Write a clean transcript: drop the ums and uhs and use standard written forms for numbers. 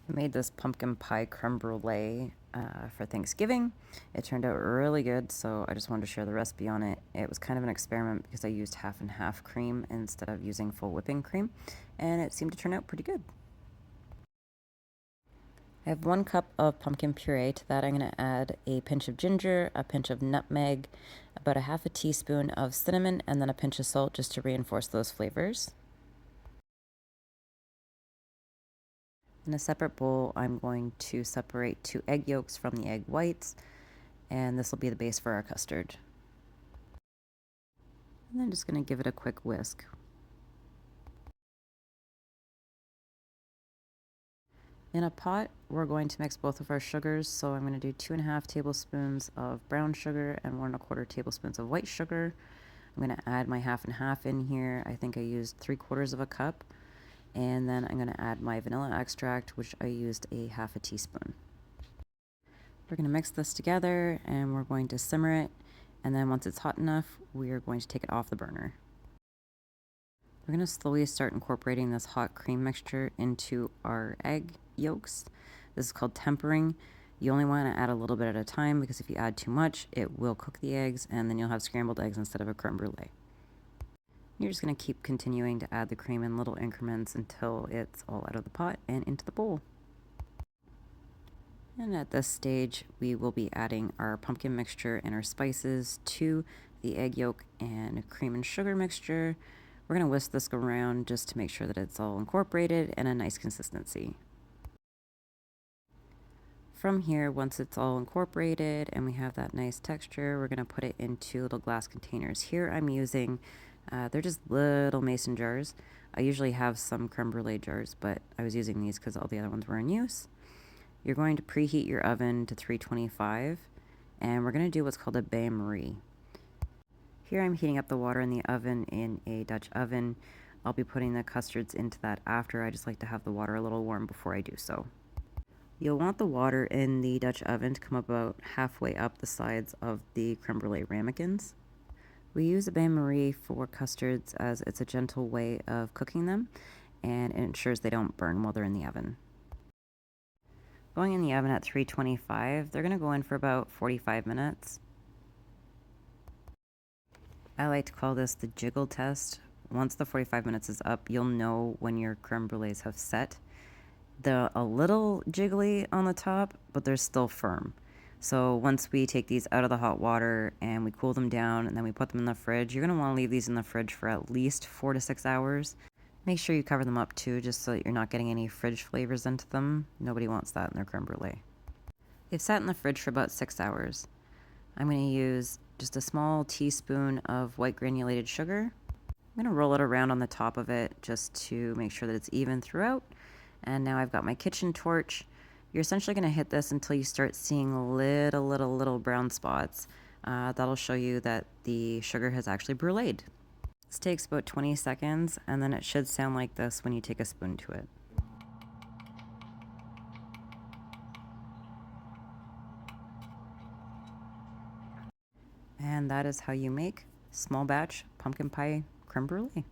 I made this pumpkin pie creme brulee for Thanksgiving. It turned out really good, so I just wanted to share the recipe on it. It was kind of an experiment because I used half and half cream instead of using full whipping cream, and it seemed to turn out pretty good. I have 1 cup of pumpkin puree. To that, I'm going to add a pinch of ginger, a pinch of nutmeg, about a half a teaspoon of cinnamon, and then a pinch of salt just to reinforce those flavors. In a separate bowl, I'm going to separate 2 egg yolks from the egg whites, and this will be the base for our custard. And then just going to give it a quick whisk. In a pot, we're going to mix both of our sugars, so I'm going to do 2.5 tablespoons of brown sugar and 1.25 tablespoons of white sugar. I'm going to add my half and half in here. I think I used 3/4 of a cup. And then I'm going to add my vanilla extract, which I used a half a teaspoon. We're going to mix this together and we're going to simmer it. And then once it's hot enough, we are going to take it off the burner. We're going to slowly start incorporating this hot cream mixture into our egg yolks. This is called tempering. You only want to add a little bit at a time because if you add too much, it will cook the eggs and then you'll have scrambled eggs instead of a creme brulee. You're just going to keep continuing to add the cream in little increments until it's all out of the pot and into the bowl. And at this stage, we will be adding our pumpkin mixture and our spices to the egg yolk and cream and sugar mixture. We're going to whisk this around just to make sure that it's all incorporated and a nice consistency. From here, once it's all incorporated and we have that nice texture, we're going to put it into little glass containers. Here I'm using, they're just little mason jars. I usually have some creme brulee jars, but I was using these because all the other ones were in use. You're going to preheat your oven to 325, and we're going to do what's called a bain-marie. Here I'm heating up the water in the oven in a Dutch oven. I'll be putting the custards into that after. I just like to have the water a little warm before I do so. You'll want the water in the Dutch oven to come about halfway up the sides of the creme brulee ramekins. We use a bain-marie for custards as it's a gentle way of cooking them, and it ensures they don't burn while they're in the oven. Going in the oven at 325, they're going to go in for about 45 minutes. I like to call this the jiggle test. Once the 45 minutes is up, you'll know when your creme brulees have set. They're a little jiggly on the top, but they're still firm. So once we take these out of the hot water and we cool them down and then we put them in the fridge, you're going to want to leave these in the fridge for at least 4 to 6 hours. Make sure you cover them up too, just so that you're not getting any fridge flavors into them. Nobody wants that in their creme brulee. They've sat in the fridge for about 6 hours. I'm going to use just a small teaspoon of white granulated sugar. I'm going to roll it around on the top of it just to make sure that it's even throughout. And now I've got my kitchen torch. You're essentially going to hit this until you start seeing little brown spots. That'll show you that the sugar has actually bruleed. This takes about 20 seconds, and then it should sound like this when you take a spoon to it. And that is how you make small batch pumpkin pie creme brulee.